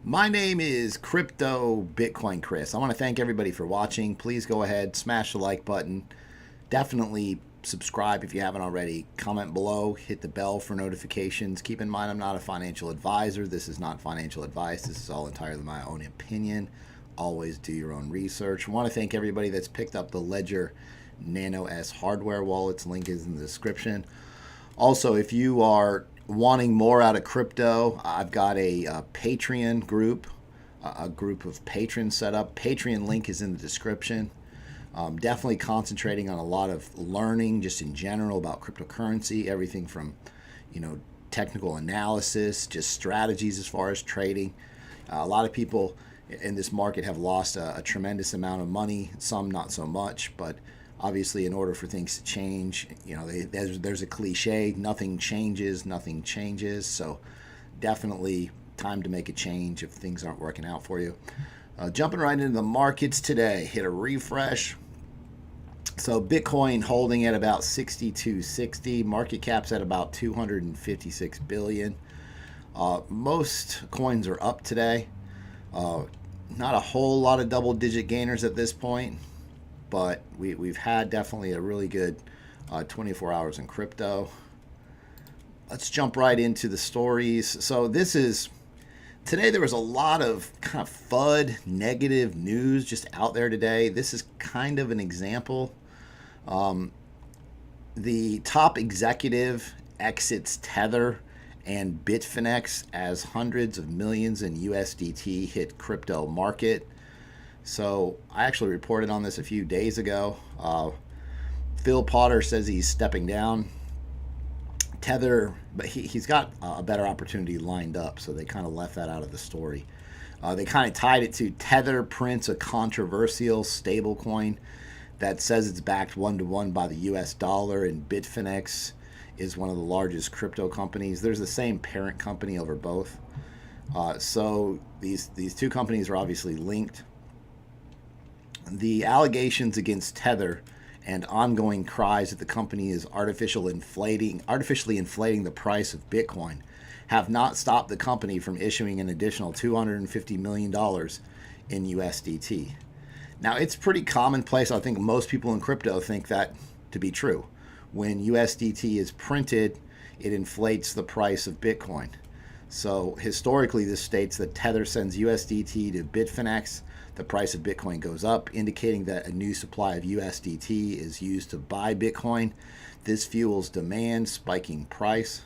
My name is Crypto Bitcoin Chris. I want to thank everybody for watching. Please go ahead, smash the like button. Definitely subscribe if you haven't already. Comment below, hit the bell for notifications. Keep in mind, I'm not a financial advisor. This is not financial advice. This is all entirely my own opinion. Always do your own research. I want to thank everybody that's picked up the Ledger Nano S hardware wallets. Link is in the description. Also, if you are wanting more out of crypto, I've got a Patreon group, a group of patrons set up. Patreon link is in the description. Definitely concentrating on a lot of learning just in general about cryptocurrency, everything from, technical analysis, just strategies as far as trading. A lot of people in this market have lost a tremendous amount of money, some not so much, but obviously in order for things to change, there's a cliche, nothing changes. So definitely time to make a change if things aren't working out for you. Jumping right into the markets today, hit a refresh. So Bitcoin holding at about 6260, market cap's at about 256 billion. Most coins are up today. Not a whole lot of double-digit gainers at this point, but we've had definitely a really good 24 hours in crypto. Let's jump right into the stories. So today there was a lot of kind of FUD, negative news just out there today. This is kind of an example. The top executive exits Tether and Bitfinex as hundreds of millions in USDT hit crypto market. So I actually reported on this a few days ago. Phil Potter says he's stepping down. Tether, but he's got a better opportunity lined up, so they kind of left that out of the story. They kind of tied it to Tether prints a controversial stablecoin that says it's backed one-to-one by the US dollar, and Bitfinex is one of the largest crypto companies. There's the same parent company over both. So these two companies are obviously linked. The allegations against Tether and ongoing cries that the company is artificially inflating the price of Bitcoin have not stopped the company from issuing an additional $250 million in USDT. Now, it's pretty commonplace. I think most people in crypto think that to be true. When USDT is printed, it inflates the price of Bitcoin. So historically, this states that Tether sends USDT to Bitfinex. The price of Bitcoin goes up, indicating that a new supply of USDT is used to buy Bitcoin. This fuels demand, spiking price.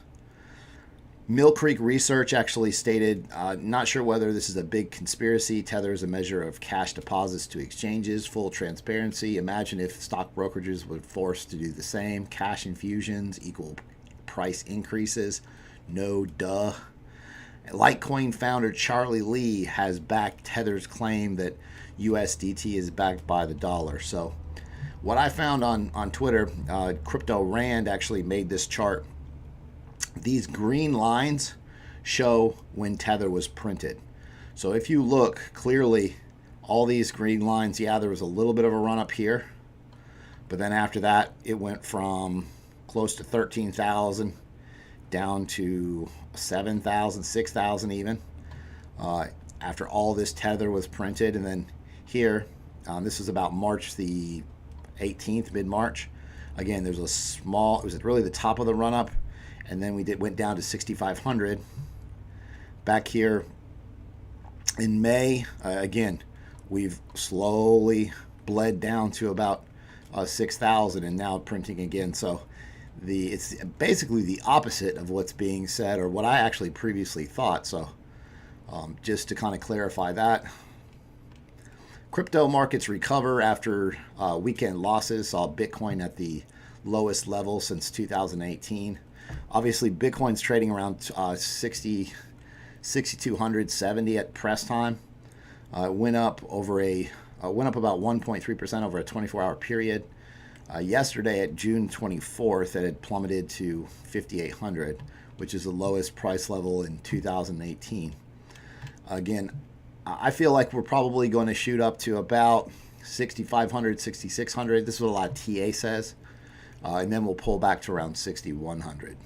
Mill Creek Research actually stated, not sure whether this is a big conspiracy. Tether is a measure of cash deposits to exchanges, full transparency. Imagine if stock brokerages were forced to do the same. Cash infusions equal price increases. No duh. Litecoin founder Charlie Lee has backed Tether's claim that USDT is backed by the dollar. So what I found on Twitter, Crypto Rand actually made this chart. These green lines show when Tether was printed. So if you look clearly, all these green lines, yeah, there was a little bit of a run up here, but then after that, it went from close to 13,000 down to 7,000, 6,000 even, after all this Tether was printed. And then here, this is about March the 18th, mid-March. Again, there's it was really the top of the run-up, and then went down to 6,500. Back here in May, again, we've slowly bled down to about 6,000, and now printing again. So it's basically the opposite of what's being said, or what I actually previously thought. So just to kind of clarify that, crypto markets recover after weekend losses. Saw Bitcoin at the lowest level since 2018. Obviously, Bitcoin's trading around 6,270 at press time. Went up about 1.3% over a 24-hour period. Yesterday, at June 24th, it had plummeted to 5,800, which is the lowest price level in 2018. Again, I feel like we're probably going to shoot up to about 6,500, 6,600. This is what a lot of TA says. And then we'll pull back to around 6,100.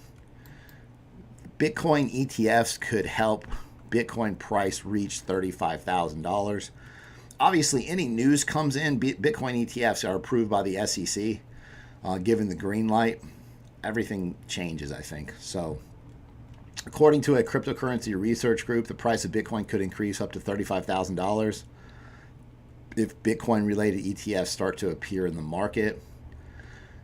Bitcoin ETFs could help Bitcoin price reached $35,000. Obviously, any news comes in, Bitcoin ETFs are approved by the SEC, given the green light, everything changes, I think. So, according to a cryptocurrency research group, the price of Bitcoin could increase up to $35,000 if Bitcoin-related ETFs start to appear in the market.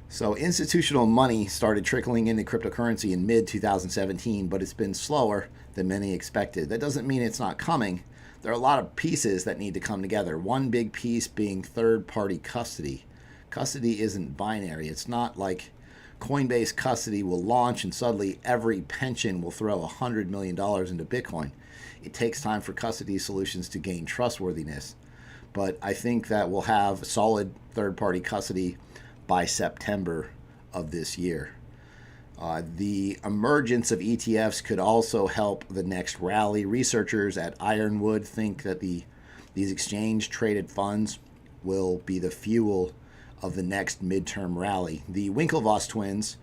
So institutional money started trickling into cryptocurrency in mid-2017, but it's been slower than many expected. That doesn't mean it's not coming. There are a lot of pieces that need to come together. One big piece being third-party custody. Custody isn't binary. It's not like Coinbase custody will launch and suddenly every pension will throw $100 million into Bitcoin. It takes time for custody solutions to gain trustworthiness. But I think that we'll have solid third-party custody by September of this year. The emergence of ETFs could also help the next rally. Researchers at Ironwood think that these exchange-traded funds will be the fuel of the next midterm rally. The Winklevoss twins,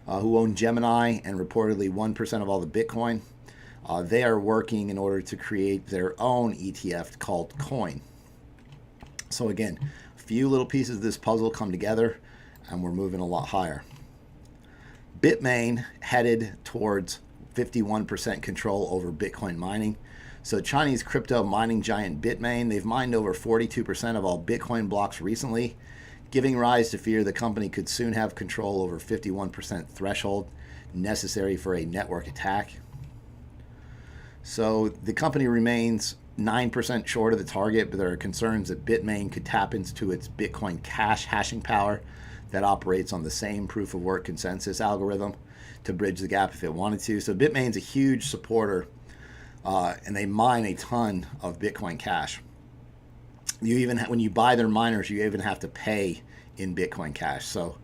who own Gemini and reportedly 1% of all the Bitcoin, they are working in order to create their own ETF called Coin. So again, a few little pieces of this puzzle come together, and we're moving a lot higher. Bitmain headed towards 51% control over Bitcoin mining. So Chinese crypto mining giant Bitmain, they've mined over 42% of all Bitcoin blocks recently, giving rise to fear the company could soon have control over 51% threshold necessary for a network attack. So the company remains 9% short of the target, but there are concerns that Bitmain could tap into its Bitcoin Cash hashing power that operates on the same proof of work consensus algorithm to bridge the gap if it wanted to. So Bitmain's a huge supporter, and they mine a ton of Bitcoin Cash. You even when you buy their miners, you even have to pay in Bitcoin Cash. So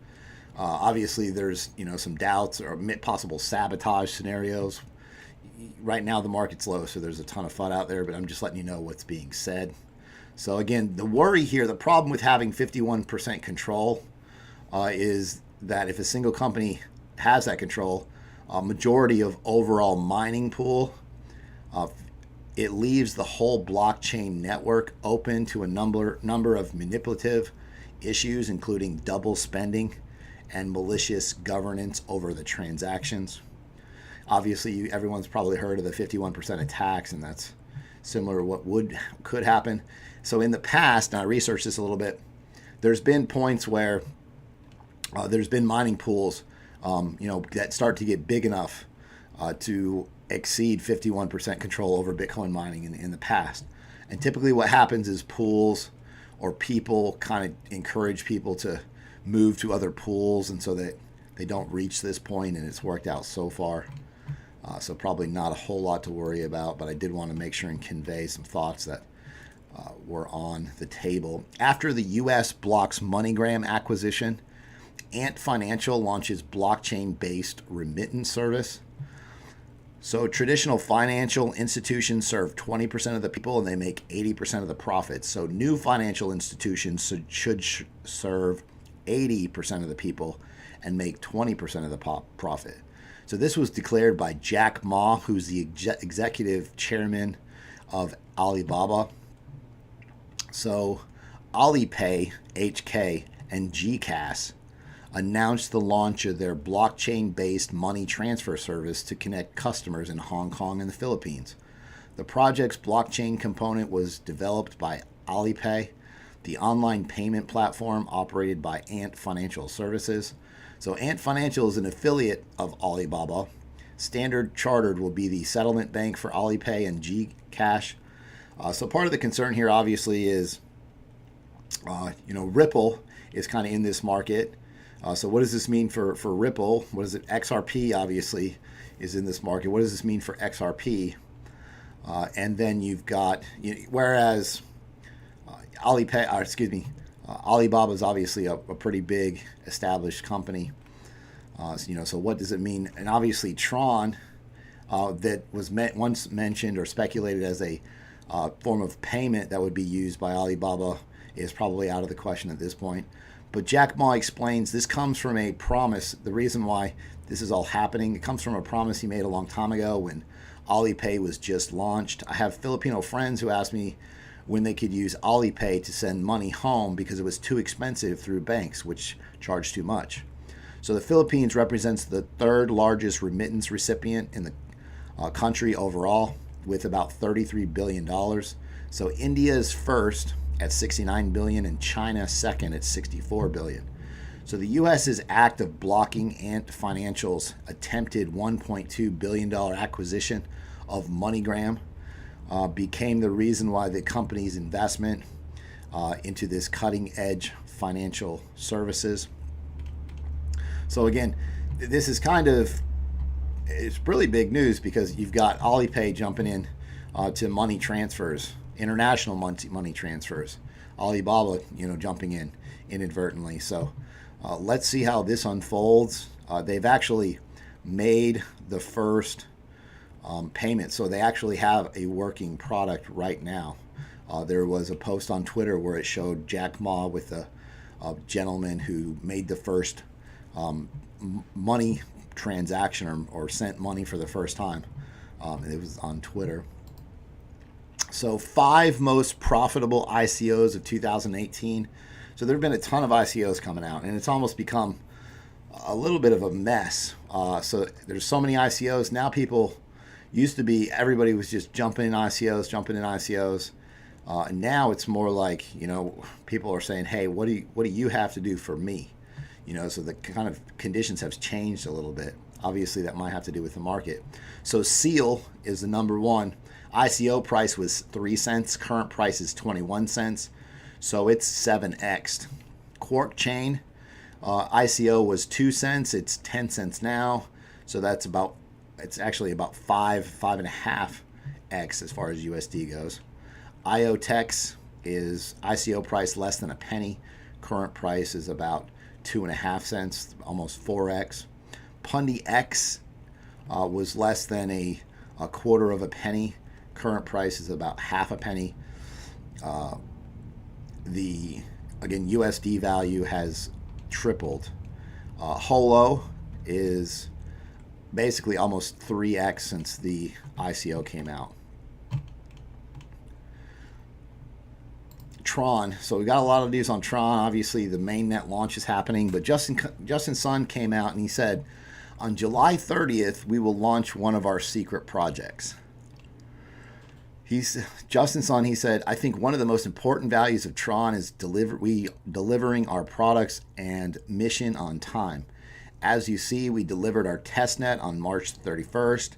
obviously there's some doubts or possible sabotage scenarios. Right now the market's low, so there's a ton of FUD out there, but I'm just letting you know what's being said. So again, the worry here, the problem with having 51% control is that if a single company has that control, a majority of overall mining pool, it leaves the whole blockchain network open to a number of manipulative issues, including double spending and malicious governance over the transactions. Obviously, everyone's probably heard of the 51% attacks, and that's similar to what could happen. So in the past, and I researched this a little bit, there's been points where there's been mining pools, that start to get big enough to exceed 51% control over Bitcoin mining in the past. And typically what happens is pools or people kind of encourage people to move to other pools, and so that they don't reach this point, and it's worked out so far. So probably not a whole lot to worry about, but I did want to make sure and convey some thoughts that were on the table. After the U.S. blocks MoneyGram acquisition, Ant Financial launches blockchain-based remittance service. So traditional financial institutions serve 20% of the people, and they make 80% of the profits. So new financial institutions should serve 80% of the people and make 20% of the profit. So this was declared by Jack Ma, who's the executive chairman of Alibaba. So Alipay, HK, and GCash announced the launch of their blockchain-based money transfer service to connect customers in Hong Kong and the Philippines. The project's blockchain component was developed by Alipay, the online payment platform operated by Ant Financial Services. So Ant Financial is an affiliate of Alibaba. Standard Chartered will be the settlement bank for Alipay and GCash. So part of the concern here obviously is, Ripple is kind of in this market. So what does this mean for Ripple? What is it? XRP obviously is in this market. What does this mean for XRP? And then you've got, whereas Alibaba is obviously a pretty big established company. So what does it mean? And obviously Tron, that was once mentioned or speculated as a form of payment that would be used by Alibaba, is probably out of the question at this point. But Jack Ma explains this comes from a promise. The reason why this is all happening, it comes from a promise he made a long time ago when Alipay was just launched. I have Filipino friends who asked me when they could use Alipay to send money home because it was too expensive through banks, which charge too much. So the Philippines represents the third largest remittance recipient in the country overall, with about $33 billion. So India is first at $69 billion and China second at $64 billion. So the U.S.'s act of blocking Ant Financial's attempted $1.2 billion acquisition of MoneyGram became the reason why the company's investment into this cutting-edge financial services. So again, this is it's really big news because you've got Alipay jumping in to money transfers, international money transfers. Alibaba, jumping in inadvertently. So let's see how this unfolds. They've actually made the first payment, so they actually have a working product right now. There was a post on Twitter where it showed Jack Ma with a gentleman who made the first money transaction or sent money for the first time. It was on Twitter. So 5 most profitable ICOs of 2018. So there have been a ton of ICOs coming out, and it's almost become a little bit of a mess. So there's so many ICOs now. Everybody was just jumping in ICOs. And now it's more like, people are saying, hey, what do you have to do for me? So the kind of conditions have changed a little bit. Obviously, that might have to do with the market. So Seal is the number one. ICO price was 3 cents. Current price is 21 cents. So it's 7x'd. Quark Chain, ICO was 2 cents. It's 10 cents now. So it's actually about 5.5x as far as USD goes. IoTex is ICO price less than a penny. Current price is about 2.5 cents, almost 4x. Pundi X was less than a quarter of a penny. Current price is about half a penny. Again, USD value has tripled. Holo is basically almost 3x since the ICO came out. Tron. So we got a lot of news on Tron. Obviously, the mainnet launch is happening, but Justin Sun came out and he said, on July 30th, we will launch one of our secret projects. Justin Sun, he said, I think one of the most important values of Tron is delivering our products and mission on time. As you see, we delivered our testnet on March 31st,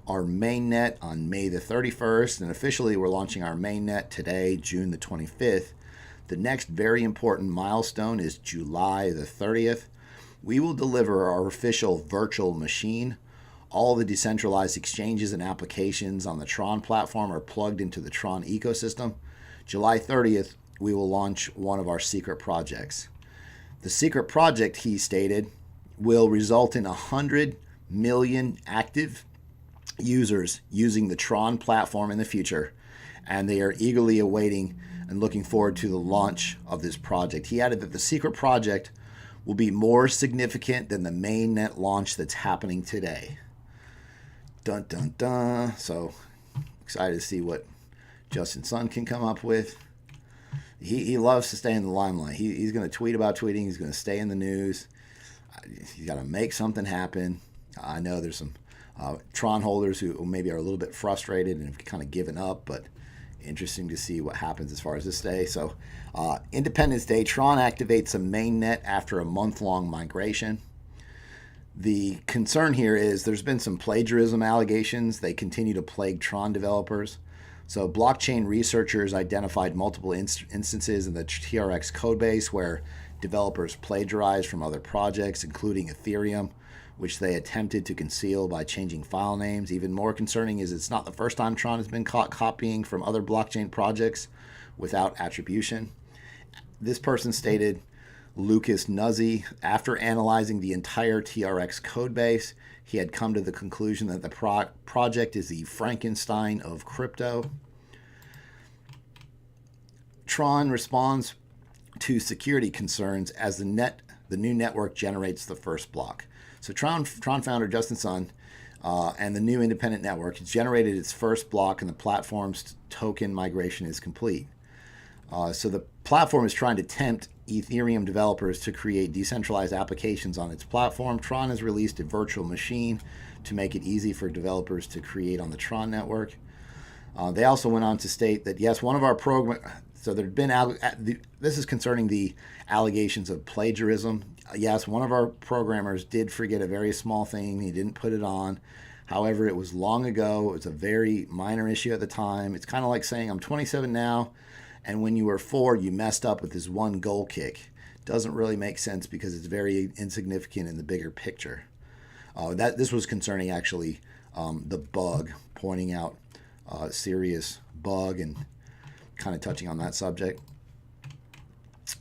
our mainnet on May the 31st, and officially we're launching our mainnet today, June the 25th. The next very important milestone is July the 30th. We will deliver our official virtual machine. All the decentralized exchanges and applications on the Tron platform are plugged into the Tron ecosystem. July 30th, we will launch one of our secret projects. The secret project, he stated, will result in 100 million active users using the Tron platform in the future, and they are eagerly awaiting and looking forward to the launch of this project. He added that the secret project will be more significant than the mainnet launch that's happening today. Dun, dun, dun. So excited to see what Justin Sun can come up with. He loves to stay in the limelight. He's going to tweet about tweeting. He's going to stay in the news. He's got to make something happen. I know there's some Tron holders who maybe are a little bit frustrated and have kind of given up, but interesting to see what happens as far as this day. So Independence Day, Tron activates a mainnet after a month-long migration. The concern here is there's been some plagiarism allegations. They continue to plague Tron developers. So blockchain researchers identified multiple instances in the TRX codebase where developers plagiarized from other projects, including Ethereum, which they attempted to conceal by changing file names. Even more concerning is it's not the first time Tron has been caught copying from other blockchain projects without attribution. This person stated, Lucas Nuzzi, after analyzing the entire TRX codebase, he had come to the conclusion that the project is the Frankenstein of crypto. Tron responds to security concerns as the new network generates the first block. So Tron founder Justin Sun, and the new independent network has generated its first block, and the platform's token migration is complete. So the platform is trying to tempt Ethereum developers to create decentralized applications on its platform. Tron has released a virtual machine to make it easy for developers to create on the Tron network. They also went on to state that, yes, one of our program. So there had been this is concerning the allegations of plagiarism. Yes, one of our programmers did forget a very small thing. He didn't put it on. However, it was long ago. It was a very minor issue at the time. It's kind of like saying I'm 27 now, and when you were 4, you messed up with this one goal kick. Doesn't really make sense because it's very insignificant in the bigger picture. This was concerning actually the bug, pointing out a serious bug and kind of touching on that subject.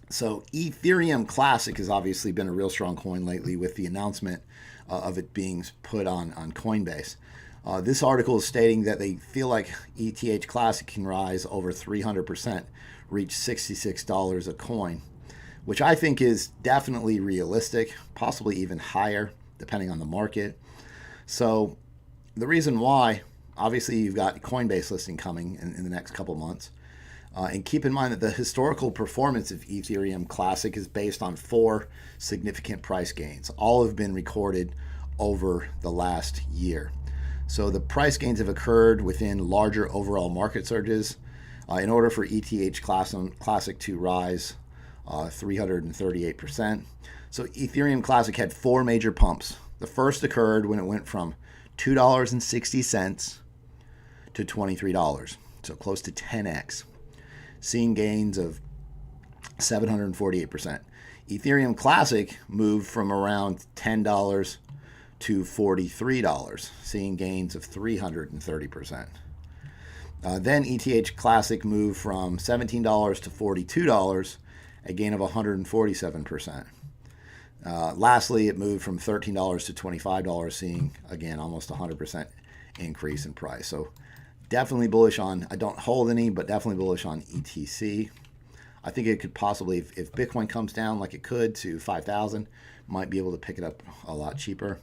So Ethereum Classic has obviously been a real strong coin lately with the announcement of it being put on Coinbase. This article is stating that they feel like ETH Classic can rise over 300%, reach $66 a coin, which I think is definitely realistic, possibly even higher, depending on the market. So the reason why, obviously you've got Coinbase listing coming in the next couple months. And keep in mind that the historical performance of Ethereum Classic is based on 4 significant price gains. All have been recorded over the last year. So the price gains have occurred within larger overall market surges. In order for ETH Classic to rise 338%. So Ethereum Classic had 4 major pumps. The first occurred when it went from $2.60 to $23, so close to 10x, seeing gains of 748%. Ethereum Classic moved from around $10 to $43, seeing gains of 330%. Then ETH Classic moved from $17 to $42, a gain of 147%. Lastly, it moved from $13 to $25, seeing, again, almost 100% increase in price. So definitely bullish on, I don't hold any, but definitely bullish on ETC. I think it could possibly, if Bitcoin comes down like it could to 5,000, might be able to pick it up a lot cheaper.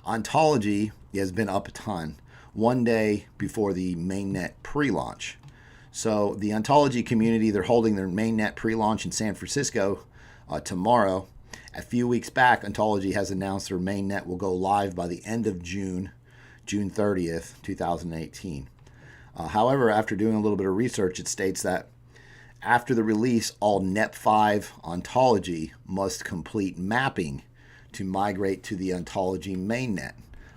Ontology has been up a ton, one day before the mainnet pre-launch. So the Ontology community, they're holding their mainnet pre-launch in San Francisco tomorrow. A few weeks back, Ontology has announced their mainnet will go live by the end of June 30th, 2018. However, after doing a little bit of research, it states that after the release, all Net5 Ontology must complete mapping to migrate to the Ontology mainnet.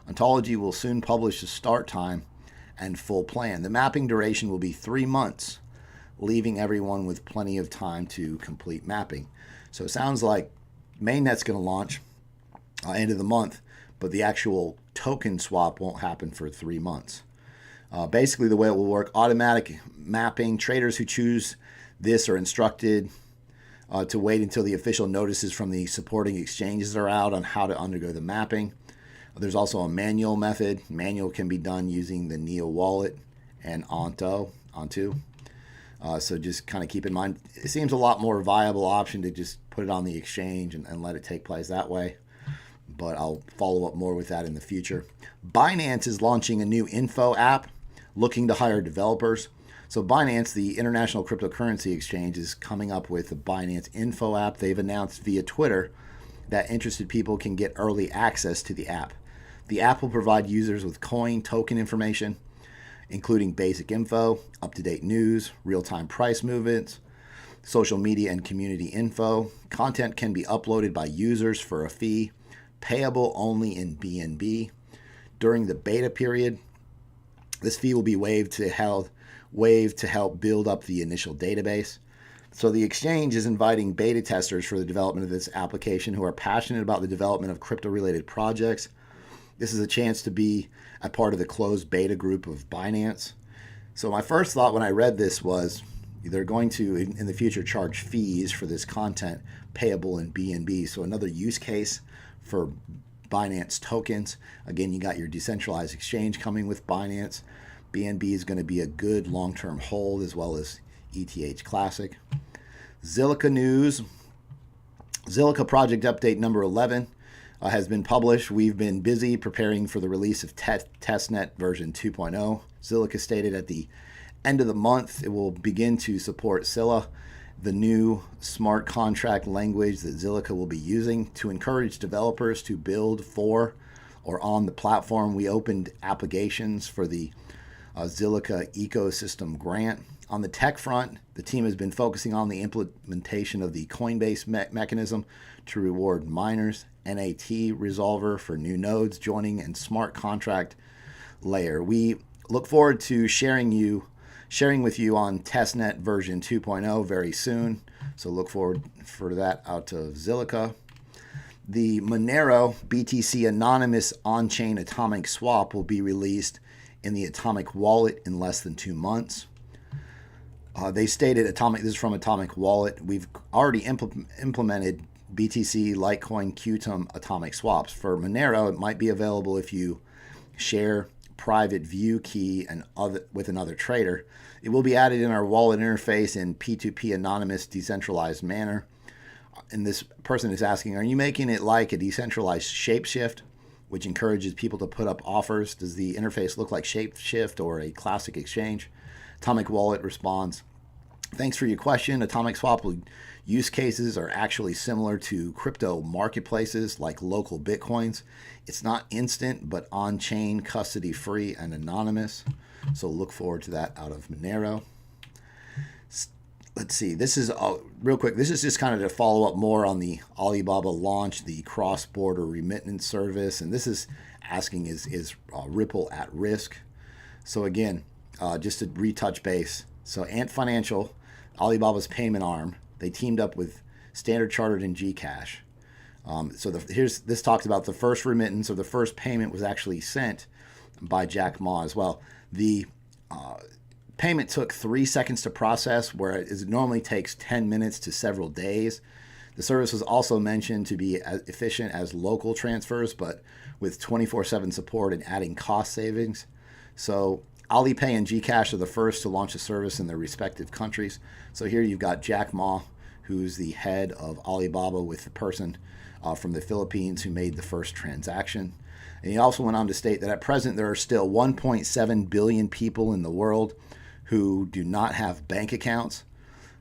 Ontology will soon publish the start time and full plan. The mapping duration will be 3 months, leaving everyone with plenty of time to complete mapping. So it sounds like mainnet's going to launch end of the month, but the actual token swap won't happen for 3 months. Basically, the way it will work, automatic mapping. Traders who choose this are instructed to wait until the official notices from the supporting exchanges are out on how to undergo the mapping. There's also a manual method. Manual can be done using the Neo wallet and Onto. So just kind of keep in mind, it seems a lot more viable option to just put it on the exchange and let it take place that way. But I'll follow up more with that in the future. Binance is launching a new info app looking to hire developers. So Binance, the international cryptocurrency exchange, is coming up with the Binance Info app. They've announced via Twitter that interested people can get early access to the app. The app will provide users with coin token information, including basic info, up-to-date news, real-time price movements, social media and community info. Content can be uploaded by users for a fee, payable only in BNB. During the beta period, this fee will be waived to help build up the initial database. So the exchange is inviting beta testers for the development of this application who are passionate about the development of crypto-related projects. This is a chance to be a part of the closed beta group of Binance. So my first thought when I read this was they're going to, in the future, charge fees for this content payable in BNB. So another use case for Binance tokens. Again, you got your decentralized exchange coming with Binance. BNB is going to be a good long-term hold, as well as ETH Classic. Zilliqa news. Zilliqa project update number 11. has been published. We've been busy preparing for the release of testnet version 2.0. Zilliqa stated at the end of the month it will begin to support Scylla, the new smart contract language that Zilliqa will be using to encourage developers to build for or on the platform. We opened applications for the Zilliqa ecosystem grant. On the tech front, the team has been focusing on the implementation of the Coinbase mechanism to reward miners, NAT resolver for new nodes joining, and smart contract layer. We look forward to sharing with you on testnet version 2.0 very soon. So look forward for that out of Zilliqa. The Monero BTC anonymous on-chain atomic swap will be released in the Atomic Wallet in less than 2 months. They stated, this is from Atomic Wallet, we've already implemented BTC, Litecoin, Qtum atomic swaps. For Monero, it might be available if you share private view key with another trader. It will be added in our wallet interface in P2P anonymous decentralized manner. And this person is asking, are you making it like a decentralized Shapeshift, which encourages people to put up offers? Does the interface look like Shapeshift or a classic exchange? Atomic Wallet responds, thanks for your question. Atomic Swap use cases are actually similar to crypto marketplaces like local Bitcoins. It's not instant, but on-chain, custody-free, and anonymous. So look forward to that out of Monero. Let's see. This is real quick. This is just kind of to follow up more on the Alibaba launch, the cross-border remittance service, and this is asking is Ripple at risk? So again, just to retouch base. So Ant Financial, Alibaba's payment arm, they teamed up with Standard Chartered and Gcash. This talks about the first remittance, or the first payment was actually sent by Jack Ma as well. The payment took 3 seconds to process, where it normally takes 10 minutes to several days. The service was also mentioned to be as efficient as local transfers, but with 24/7 support and adding cost savings. So Alipay and Gcash are the first to launch a service in their respective countries. So here you've got Jack Ma, who's the head of Alibaba, with the person from the Philippines who made the first transaction. And he also went on to state that at present there are still 1.7 billion people in the world who do not have bank accounts,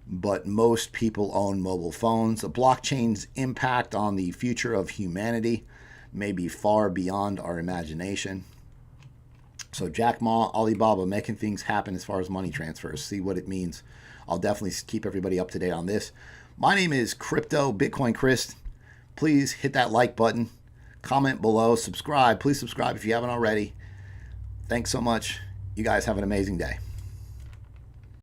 but most people own mobile phones. The blockchain's impact on the future of humanity may be far beyond our imagination. So Jack Ma, Alibaba, making things happen as far as money transfers. See what it means. I'll definitely keep everybody up to date on this. My name is Crypto Bitcoin Chris. Please hit that like button, comment below, subscribe. Please subscribe if you haven't already. Thanks so much. You guys have an amazing day.